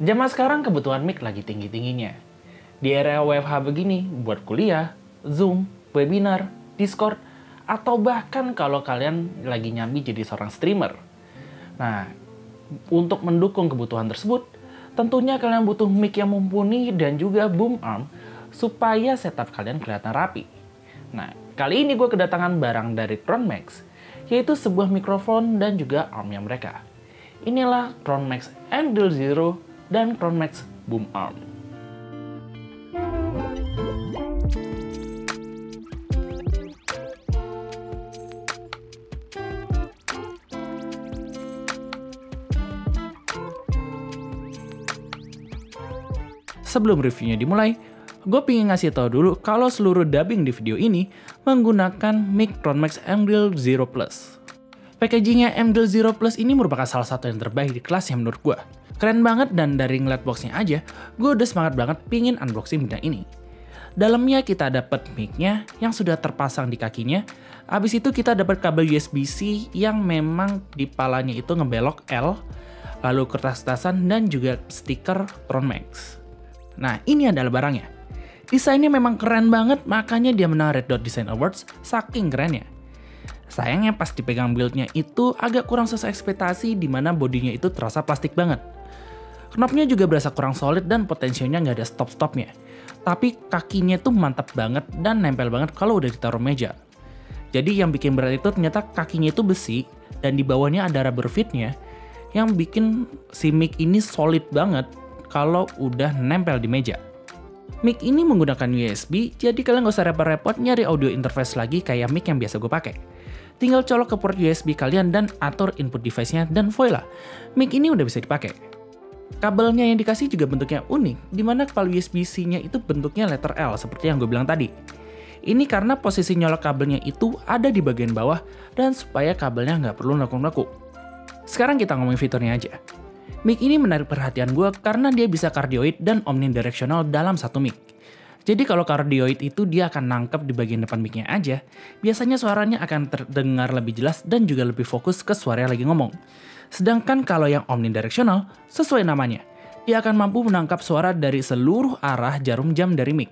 Zaman sekarang kebutuhan mic lagi tinggi-tingginya. Di era WFH begini, buat kuliah, Zoom, webinar, Discord, atau bahkan kalau kalian lagi nyambi jadi seorang streamer. Nah, untuk mendukung kebutuhan tersebut, tentunya kalian butuh mic yang mumpuni dan juga boom arm supaya setup kalian kelihatan rapi. Nah, kali ini gue kedatangan barang dari Cronmax, yaitu sebuah mikrofon dan juga armnya mereka. Inilah Cronmax Angle Zero dan Cronmax Boom Arm. Sebelum reviewnya dimulai, gue pengen ngasih tahu dulu kalau seluruh dubbing di video ini menggunakan mic Cronmax Angle Zero Plus. Packagingnya Angle Zero Plus ini merupakan salah satu yang terbaik di kelas yang menurut gue. Keren banget dan dari ngeliat boxnya aja, gue udah semangat banget pingin unboxing benda ini. Dalamnya kita dapat mic-nya yang sudah terpasang di kakinya, abis itu kita dapat kabel USB-C yang memang di palanya itu ngebelok L, lalu kertas tasan dan juga stiker Cronmax. Nah, ini adalah barangnya. Desainnya memang keren banget, makanya dia menang Red Dot Design Awards, saking kerennya. Sayangnya pas dipegang build-nya itu agak kurang sesuai ekspektasi di mana bodinya itu terasa plastik banget. Knopnya juga berasa kurang solid dan potensinya nggak ada stop-stopnya. Tapi kakinya tuh mantap banget dan nempel banget kalau udah ditaruh meja. Jadi yang bikin berat itu ternyata kakinya itu besi dan di bawahnya ada rubber fit-nya yang bikin si mic ini solid banget kalau udah nempel di meja. Mic ini menggunakan USB, jadi kalian gak usah repot-repot nyari audio interface lagi kayak mic yang biasa gue pakai. Tinggal colok ke port USB kalian dan atur input device-nya dan voila, mic ini udah bisa dipakai. Kabelnya yang dikasih juga bentuknya unik, dimana kepala USB-C-nya itu bentuknya letter L seperti yang gue bilang tadi. Ini karena posisi nyolok kabelnya itu ada di bagian bawah dan supaya kabelnya nggak perlu nekuk-nekuk. Sekarang kita ngomongin fiturnya aja. Mic ini menarik perhatian gue karena dia bisa cardioid dan omnidirectional dalam satu mic. Jadi kalau cardioid itu dia akan nangkep di bagian depan mic-nya aja, biasanya suaranya akan terdengar lebih jelas dan juga lebih fokus ke suara yang lagi ngomong. Sedangkan kalau yang omnidirectional, sesuai namanya, dia akan mampu menangkap suara dari seluruh arah jarum jam dari mic.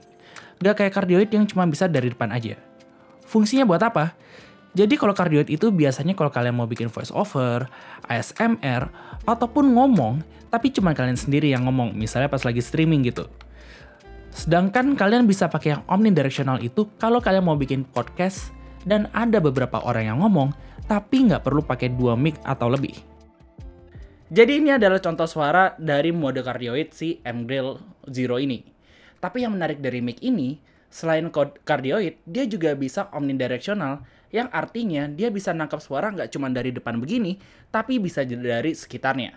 Gak kayak cardioid yang cuma bisa dari depan aja. Fungsinya buat apa? Jadi kalau cardioid itu biasanya kalau kalian mau bikin voice over, ASMR, ataupun ngomong, tapi cuma kalian sendiri yang ngomong, misalnya pas lagi streaming gitu. Sedangkan kalian bisa pakai yang omnidirectional itu kalau kalian mau bikin podcast dan ada beberapa orang yang ngomong, tapi nggak perlu pakai 2 mic atau lebih. Jadi ini adalah contoh suara dari mode cardioid si Angle Zero ini. Tapi yang menarik dari mic ini, selain cardioid, dia juga bisa omnidirectional, yang artinya dia bisa nangkap suara nggak cuma dari depan begini, tapi bisa dari sekitarnya.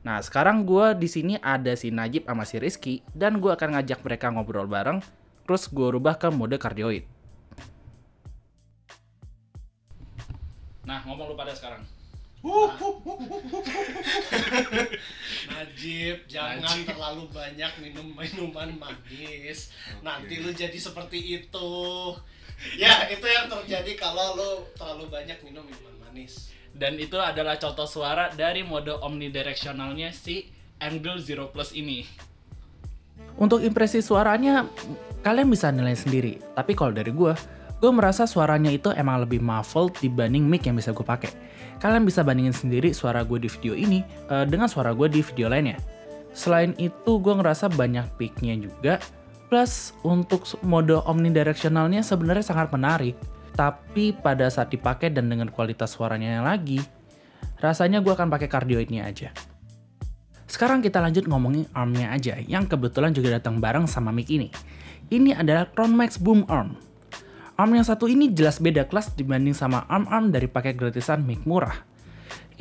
Nah, sekarang gue di sini ada si Najib sama si Rizky, dan gue akan ngajak mereka ngobrol bareng, terus gue rubah ke mode cardioid. Nah, ngomong lu pada sekarang. Najib, jangan terlalu banyak minum minuman manis. Nanti lu jadi seperti itu. Ya, itu yang terjadi kalau lu terlalu banyak minum minuman manis. Dan itu adalah contoh suara dari mode omnidirectionalnya si Angle Zero Plus ini. Untuk impresi suaranya, kalian bisa nilai sendiri. Tapi kalau dari gue merasa suaranya itu emang lebih muffled dibanding mic yang bisa gue pakai. Kalian bisa bandingin sendiri suara gue di video ini dengan suara gue di video lainnya. Selain itu, gue ngerasa banyak peak-nya juga. Plus, untuk mode omnidirectionalnya sebenarnya sangat menarik. Tapi pada saat dipakai dan dengan kualitas suaranya yang lagi, rasanya gue akan pakai cardioidnya aja. Sekarang kita lanjut ngomongin armnya aja, yang kebetulan juga datang bareng sama mic ini. Ini adalah Cronmax Boom Arm. Arm yang satu ini jelas beda kelas dibanding sama arm-arm dari paket gratisan mic murah.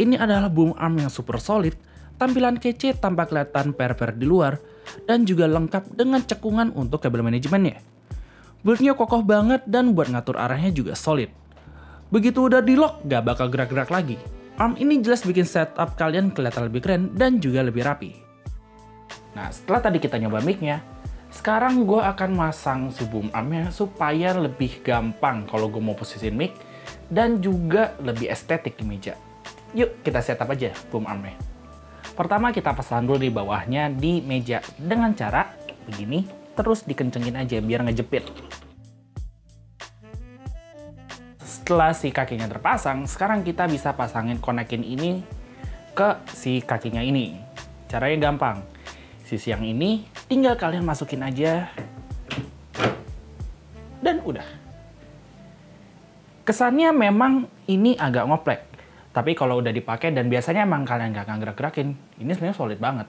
Ini adalah boom arm yang super solid, tampilan kece tanpa kelihatan per-per di luar, dan juga lengkap dengan cekungan untuk kabel manajemennya. Build-nya kokoh banget dan buat ngatur arahnya juga solid. Begitu udah di lock, gak bakal gerak-gerak lagi. Arm ini jelas bikin setup kalian kelihatan lebih keren dan juga lebih rapi. Nah, setelah tadi kita nyoba mic-nya, sekarang gue akan masang si boom armnya supaya lebih gampang kalau gue mau posisiin mic dan juga lebih estetik di meja. Yuk kita setup aja boom armnya. Pertama kita pasang dulu di bawahnya di meja dengan cara begini, terus dikencengin aja biar ngejepit. Setelah si kakinya terpasang, sekarang kita bisa pasangin konekin ini ke si kakinya ini. Caranya gampang. Sisi yang ini tinggal kalian masukin aja dan udah. Kesannya memang ini agak ngoplek. Tapi kalau udah dipakai dan biasanya emang kalian nggak gerak-gerakin, ini sebenarnya solid banget.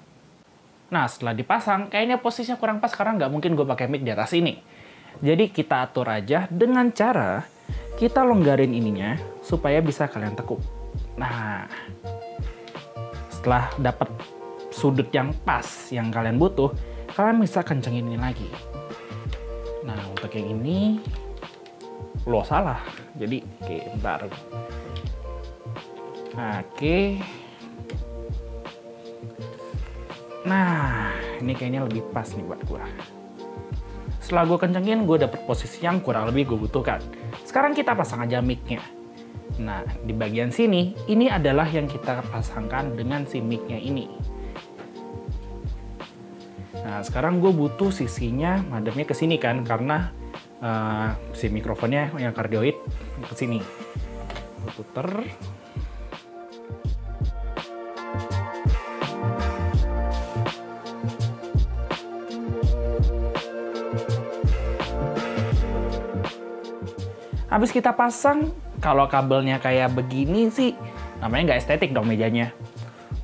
Nah, setelah dipasang, kayaknya posisinya kurang pas karena nggak mungkin gue pakai mic di atas ini. Jadi kita atur aja dengan cara kita longgarin ininya supaya bisa kalian tekuk. Nah, setelah dapat sudut yang pas yang kalian butuh, kalian bisa kencengin ini lagi. Nah, untuk yang ini, lo salah. Jadi, oke, bentar. Oke. Nah, ini kayaknya lebih pas nih buat gue. Setelah gue kencengin, gue dapet posisi yang kurang lebih gue butuhkan. Sekarang kita pasang aja mic-nya. Nah, di bagian sini, ini adalah yang kita pasangkan dengan si mic-nya ini. Nah, sekarang gue butuh sisinya madepnya ke sini kan, karena si mikrofonnya yang kardioid ke sini. Gue puter. Habis kita pasang, kalau kabelnya kayak begini sih, namanya nggak estetik dong mejanya.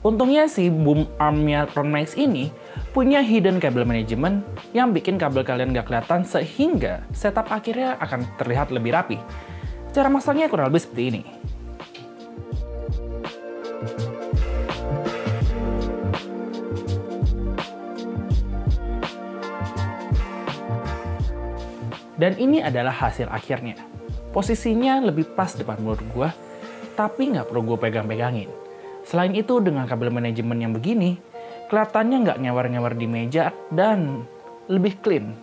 Untungnya si boom arm-nya Tronmax ini punya hidden cable management yang bikin kabel kalian nggak kelihatan sehingga setup akhirnya akan terlihat lebih rapi. Cara masangnya kurang lebih seperti ini. Dan ini adalah hasil akhirnya. Posisinya lebih pas depan mulut gue, tapi nggak perlu gue pegang-pegangin. Selain itu, dengan kabel manajemen yang begini, kelihatannya nggak ngewer-ngewer di meja dan lebih clean.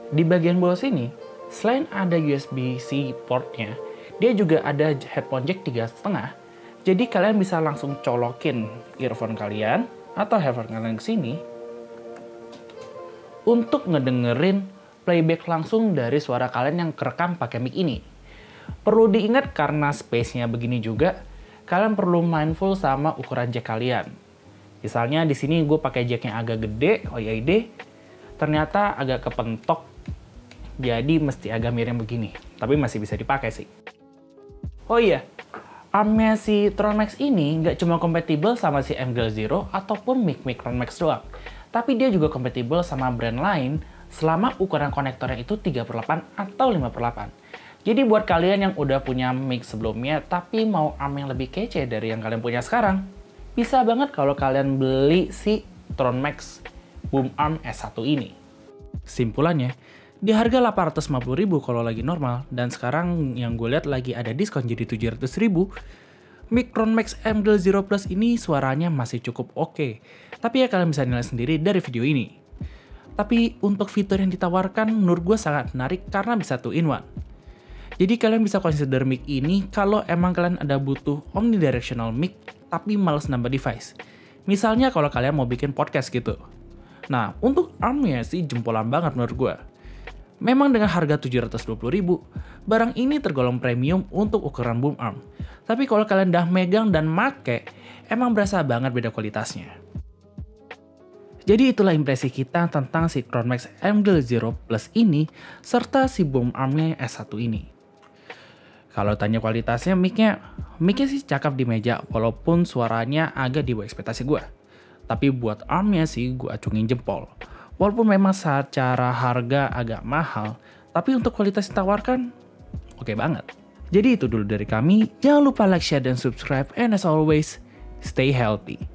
Di bagian bawah sini, selain ada USB-C portnya, dia juga ada headphone jack 3,5. Jadi kalian bisa langsung colokin earphone kalian atau headphone kalian ke sini untuk ngedengerin playback langsung dari suara kalian yang kerekam pakai mic ini. Perlu diingat karena space-nya begini juga, kalian perlu mindful sama ukuran jack kalian. Misalnya di sini gue pakai jack yang agak gede, OID, ternyata agak kepentok, jadi mesti agak miring begini. Tapi masih bisa dipakai sih. Oh iya, arm-nya si Tronmax ini nggak cuma kompatibel sama si MGL Zero ataupun mic Tronmax doang, tapi dia juga kompatibel sama brand lain selama ukuran konektornya itu 3/8 atau 5/8. Jadi buat kalian yang udah punya mic sebelumnya tapi mau arm yang lebih kece dari yang kalian punya sekarang, bisa banget kalau kalian beli si Tronmax Boom Arm S1 ini. Simpulannya, di harga 850.000 kalau lagi normal, dan sekarang yang gue lihat lagi ada diskon jadi 700.000, mic Tronmax MGL Zero Plus ini suaranya masih cukup oke. Tapi ya kalian bisa nilai sendiri dari video ini. Tapi untuk fitur yang ditawarkan menurut gue sangat menarik karena bisa 2-in-1. Jadi kalian bisa consider mic ini kalau emang kalian ada butuh omnidirectional mic tapi males nambah device. Misalnya kalau kalian mau bikin podcast gitu. Nah, untuk armnya sih jempolan banget menurut gue. Memang dengan harga 720.000, barang ini tergolong premium untuk ukuran boom arm. Tapi kalau kalian udah megang dan make, emang berasa banget beda kualitasnya. Jadi itulah impresi kita tentang si Tronmax MGL Zero Plus ini, serta si boom armnya S1 ini. Kalau tanya kualitasnya, mic-nya sih cakep di meja, walaupun suaranya agak di bawah ekspektasi gue. Tapi buat armnya sih gue acungin jempol. Walaupun memang secara harga agak mahal, tapi untuk kualitas yang ditawarkan, oke banget. Jadi itu dulu dari kami, jangan lupa like, share, dan subscribe, and as always, stay healthy.